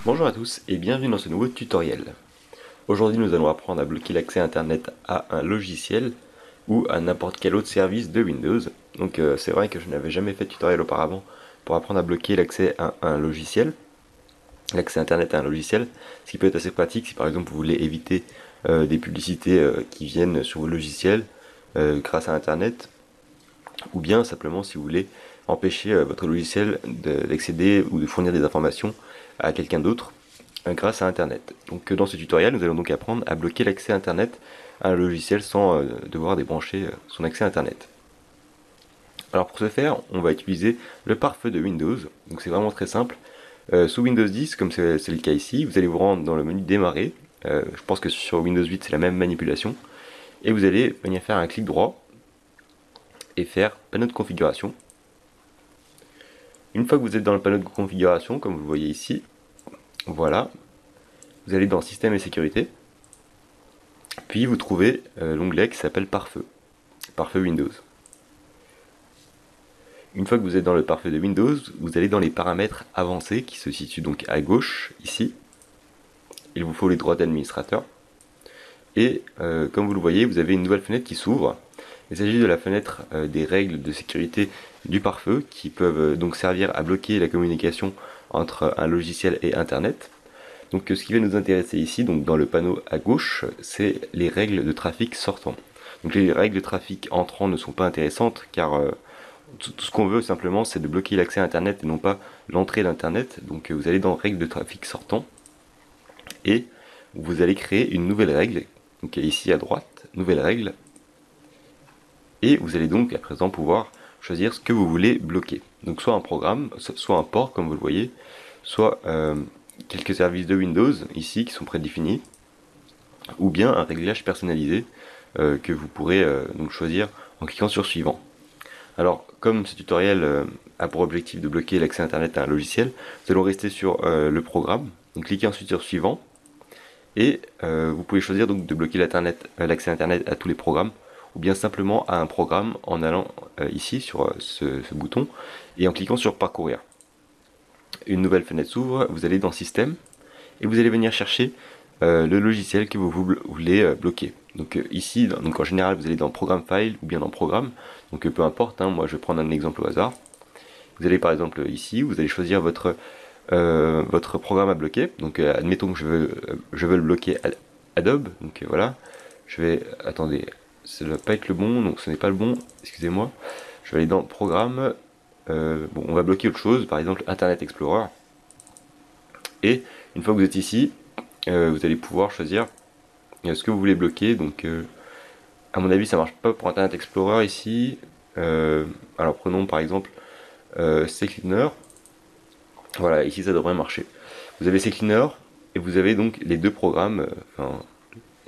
Bonjour à tous et bienvenue dans ce nouveau tutoriel. Aujourd'hui nous allons apprendre à bloquer l'accès internet à un logiciel ou à n'importe quel autre service de Windows. Donc c'est vrai que je n'avais jamais fait de tutoriel auparavant pour apprendre à bloquer l'accès à un logiciel, l'accès internet à un logiciel, ce qui peut être assez pratique si par exemple vous voulez éviter des publicités qui viennent sur vos logiciels grâce à internet, ou bien simplement si vous voulez empêcher votre logiciel d'accéder ou de fournir des informations à quelqu'un d'autre grâce à Internet. Donc dans ce tutoriel, nous allons donc apprendre à bloquer l'accès Internet à un logiciel sans devoir débrancher son accès Internet. Alors pour ce faire, on va utiliser le pare-feu de Windows. Donc c'est vraiment très simple. Sous Windows 10, comme c'est le cas ici, vous allez vous rendre dans le menu démarrer. Je pense que sur Windows 8 c'est la même manipulation. Et vous allez venir faire un clic droit et faire panneau de configuration. Une fois que vous êtes dans le panneau de configuration, comme vous le voyez ici, voilà, vous allez dans Système et Sécurité, puis vous trouvez l'onglet qui s'appelle Pare-feu, Pare-feu Windows. Une fois que vous êtes dans le pare-feu de Windows, vous allez dans les paramètres avancés qui se situent donc à gauche, ici. Il vous faut les droits d'administrateur. Et comme vous le voyez, vous avez une nouvelle fenêtre qui s'ouvre. Il s'agit de la fenêtre des règles de sécurité du pare-feu qui peuvent donc servir à bloquer la communication entre un logiciel et Internet. Donc ce qui va nous intéresser ici, donc dans le panneau à gauche, c'est les règles de trafic sortant. Donc les règles de trafic entrant ne sont pas intéressantes car tout ce qu'on veut simplement c'est de bloquer l'accès à Internet et non pas l'entrée d'Internet. Donc vous allez dans règles de trafic sortant et vous allez créer une nouvelle règle. Donc ici à droite, nouvelle règle. Et vous allez donc à présent pouvoir choisir ce que vous voulez bloquer. Donc soit un programme, soit un port comme vous le voyez, soit quelques services de Windows ici qui sont prédéfinis, ou bien un réglage personnalisé que vous pourrez donc choisir en cliquant sur suivant. Alors comme ce tutoriel a pour objectif de bloquer l'accès internet à un logiciel, nous allons rester sur le programme, donc cliquez ensuite sur suivant, et vous pouvez choisir donc de bloquer l'accès internet à tous les programmes, ou bien simplement à un programme en allant ici sur ce bouton et en cliquant sur parcourir. Une nouvelle fenêtre s'ouvre, vous allez dans système et vous allez venir chercher le logiciel que vous voulez bloquer. Donc ici, donc en général vous allez dans programme file ou bien dans programme, donc peu importe, moi je vais prendre un exemple au hasard. Vous allez par exemple ici, vous allez choisir votre programme à bloquer. Donc admettons que je veux le bloquer Adobe, donc voilà, je vais, attendez, ça ne va pas être le bon, donc ce n'est pas le bon, excusez-moi. Je vais aller dans Programme, bon, on va bloquer autre chose, par exemple Internet Explorer. Et une fois que vous êtes ici, vous allez pouvoir choisir ce que vous voulez bloquer. Donc, à mon avis, ça marche pas pour Internet Explorer ici. Alors prenons par exemple CCleaner. Voilà, ici ça devrait marcher. Vous avez CCleaner et vous avez donc les deux programmes.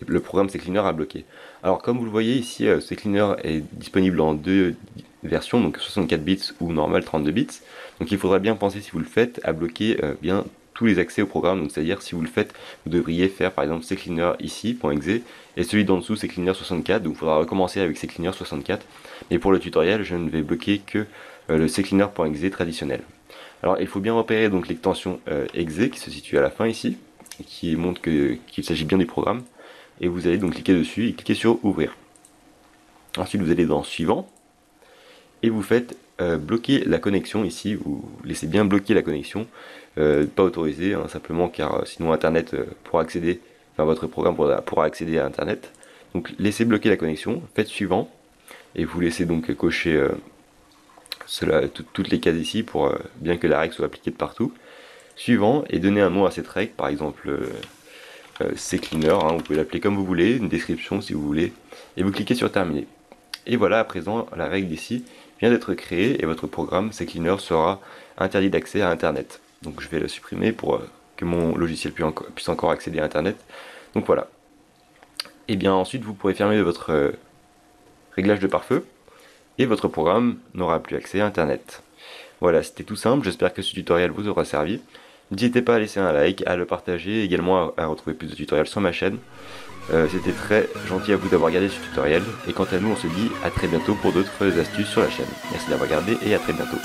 Le programme CCleaner à bloquer. Alors comme vous le voyez ici, CCleaner est disponible en deux versions, donc 64 bits ou normal 32 bits. Donc il faudra bien penser si vous le faites à bloquer bien tous les accès au programme. Donc c'est-à-dire si vous le faites, vous devriez faire par exemple CCleaner ici, .exe, et celui d'en dessous CCleaner 64. Donc il faudra recommencer avec CCleaner 64. Mais pour le tutoriel, je ne vais bloquer que le CCleaner.exe traditionnel. Alors il faut bien repérer donc l'extension exe qui se situe à la fin ici, qui montre qu'il s'agit bien du programme. Et vous allez donc cliquer dessus et cliquer sur ouvrir. Ensuite vous allez dans suivant et vous faites bloquer la connexion ici, vous laissez bien bloquer la connexion, pas autorisé simplement car sinon internet pourra accéder, enfin votre programme pourra accéder à internet. Donc laissez bloquer la connexion, faites suivant et vous laissez donc cocher toutes les cases ici pour bien que la règle soit appliquée de partout. Suivant et donnez un nom à cette règle, par exemple CCleaner, vous pouvez l'appeler comme vous voulez, une description si vous voulez, et vous cliquez sur terminer. Et voilà, à présent, la règle d'ici vient d'être créée et votre programme CCleaner sera interdit d'accès à Internet. Donc je vais le supprimer pour que mon logiciel puisse encore accéder à Internet. Donc voilà. Et bien ensuite, vous pourrez fermer votre réglage de pare-feu et votre programme n'aura plus accès à Internet. Voilà, c'était tout simple, j'espère que ce tutoriel vous aura servi. N'hésitez pas à laisser un like, à le partager, également à retrouver plus de tutoriels sur ma chaîne. C'était très gentil à vous d'avoir regardé ce tutoriel, et quant à nous on se dit à très bientôt pour d'autres astuces sur la chaîne. Merci d'avoir regardé et à très bientôt.